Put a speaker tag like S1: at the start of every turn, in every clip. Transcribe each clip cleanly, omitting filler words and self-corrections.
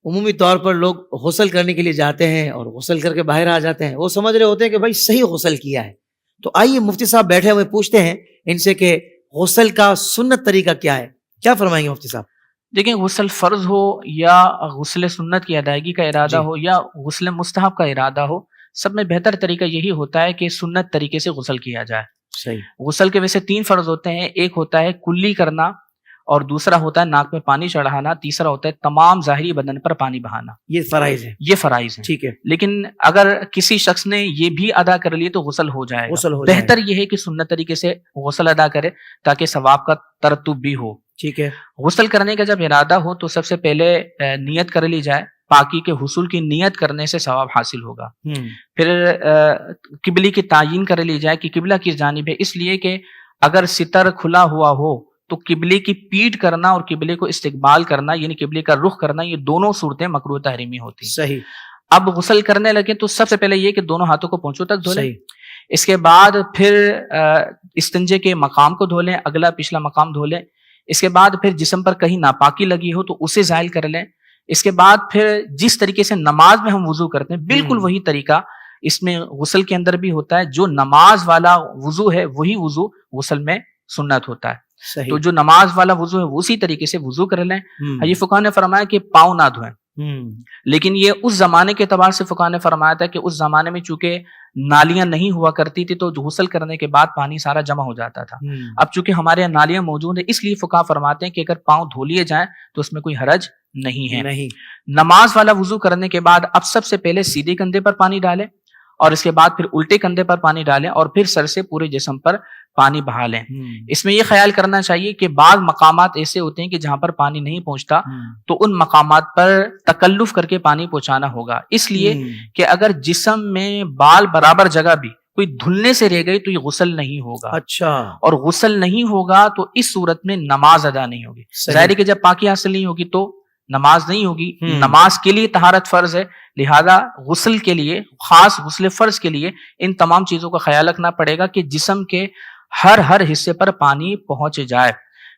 S1: عمومی طور پر لوگ غسل کرنے کے لیے جاتے ہیں اور غسل کر کے باہر آ جاتے ہیں، وہ سمجھ رہے ہوتے ہیں کہ بھائی صحیح غسل کیا ہے. تو آئیے مفتی صاحب بیٹھے ہوئے پوچھتے ہیں ان سے کہ غسل کا سنت طریقہ کیا ہے. کیا فرمائیں گے مفتی صاحب؟
S2: دیکھیں، غسل فرض ہو یا غسل سنت کی ادائیگی کا ارادہ ہو یا غسل مستحب کا ارادہ ہو، سب میں بہتر طریقہ یہی ہوتا ہے کہ سنت طریقے سے غسل کیا جائے.
S1: صحیح.
S2: غسل کے ویسے 3 فرض ہوتے ہیں. ایک ہوتا ہے کلی کرنا، اور دوسرا ہوتا ہے ناک میں پانی چڑھانا، تیسرا ہوتا ہے تمام ظاہری بدن پر پانی بہانا.
S1: یہ فرائض ہے.
S2: یہ فرائض ہیں.
S1: ٹھیک ہے.
S2: لیکن اگر کسی شخص نے یہ بھی ادا کر لی تو غسل ہو جائے گا. بہتر یہ ہے کہ سنت طریقے سے غسل ادا کرے تاکہ ثواب کا ترتب بھی ہو.
S1: ٹھیک ہے.
S2: غسل کرنے کا جب ارادہ ہو تو سب سے پہلے نیت کر لی جائے. پاکی کے حصول کی نیت کرنے سے ثواب حاصل ہوگا. پھر قبلے کی تعین کر لی جائے کہ قبلہ کس جانب ہے، اس لیے کہ اگر ستر کھلا ہوا ہو تو قبلے کی پیٹھ کرنا اور قبلے کو استقبال کرنا یعنی قبلے کا رخ کرنا، یہ دونوں صورتیں مکروہ تحریمی ہوتی ہیں.
S1: صحیح.
S2: اب غسل کرنے لگے تو سب سے پہلے یہ کہ دونوں ہاتھوں کو پونچھوں تک دھو لیں.
S1: صحیح.
S2: اس کے بعد پھر استنجے کے مقام کو دھو لیں، اگلا پچھلا مقام دھو لیں. اس کے بعد پھر جسم پر کہیں ناپاکی لگی ہو تو اسے زائل کر لیں. اس کے بعد پھر جس طریقے سے نماز میں ہم وضو کرتے ہیں بالکل وہی طریقہ اس میں غسل کے اندر بھی ہوتا ہے. جو نماز والا وضو ہے وہی وضو غسل میں سنت ہوتا ہے.
S1: صحیح.
S2: تو جو نماز والا وضو ہے اسی طریقے سے وضو کر لیں. یہ فقہ نے فرمایا کہ پاؤں نہ دھوئیں، لیکن یہ اس زمانے کے اعتبار سے فقہ نے فرمایا تھا کہ اس زمانے میں چونکہ نالیاں نہیں ہوا کرتی تھی تو غسل کرنے کے بعد پانی سارا جمع ہو جاتا تھا. اب چونکہ ہمارے یہاں نالیاں موجود ہیں اس لیے فقہ فرماتے ہیں کہ اگر پاؤں دھو لیے جائیں تو اس میں کوئی حرج نہیں ہے. نماز والا وضو کرنے کے بعد اب سب سے پہلے سیدھے کندھے پر پانی ڈالیں اور اس کے بعد پھر الٹے کندھے پر پانی ڈالیں اور پھر سر سے پورے جسم پر پانی بہا لیں. اس میں یہ خیال کرنا چاہیے کہ بعض مقامات ایسے ہوتے ہیں کہ جہاں پر پانی نہیں پہنچتا تو ان مقامات پر تکلف کر کے پانی پہنچانا ہوگا. اس لیے کہ اگر جسم میں بال برابر جگہ بھی کوئی دھلنے سے رہ گئی تو یہ غسل نہیں ہوگا.
S1: اچھا. اور
S2: غسل نہیں ہوگا تو اس صورت میں نماز ادا نہیں ہوگی. ظاہر ہے کہ جب پاکی حاصل نہیں ہوگی تو نماز نہیں ہوگی. نماز کے لیے طہارت فرض ہے، لہذا غسل کے لیے، خاص غسل فرض کے لیے ان تمام چیزوں کا خیال رکھنا پڑے گا کہ جسم کے ہر حصے پر پانی پہنچ جائے.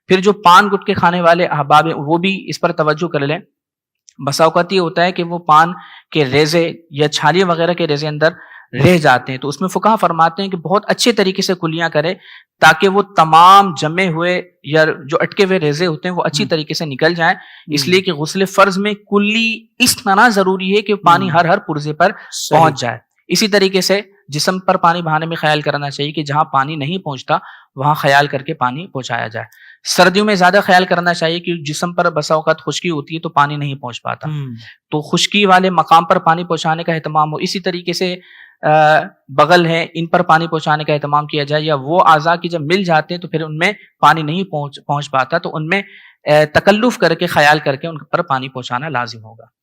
S2: پھر جو پان گٹکے کھانے والے احباب ہیں وہ بھی اس پر توجہ کر لیں. بسا اوقات یہ ہوتا ہے کہ وہ پان کے ریزے یا چھالیاں وغیرہ کے ریزے اندر رہ جاتے ہیں، تو اس میں فقہ فرماتے ہیں کہ بہت اچھے طریقے سے کلیاں کرے تاکہ وہ تمام جمے ہوئے یا جو اٹکے ہوئے ریزے ہوتے ہیں وہ اچھی طریقے سے نکل جائیں. اس لیے کہ غسل فرض میں کلی اس طرح ضروری ہے کہ پانی ہر پرزے پر پہنچ جائے. اسی طریقے سے جسم پر پانی بہانے میں خیال کرنا چاہیے کہ جہاں پانی نہیں پہنچتا وہاں خیال کر کے پانی پہنچایا جائے. سردیوں میں زیادہ خیال کرنا چاہیے کہ جسم پر بسا اوقات خشکی ہوتی ہے تو پانی نہیں پہنچ پاتا، تو خشکی والے مقام پر پانی پہنچانے کا اہتمام ہو. اسی طریقے سے بغل ہے ان پر پانی پہنچانے کا اہتمام کیا جائے، یا وہ اعضاء کی جب مل جاتے ہیں تو پھر ان میں پانی نہیں پہنچ پاتا تو ان میں تکلف کر کے خیال کر کے ان پر پانی پہنچانا لازم ہوگا.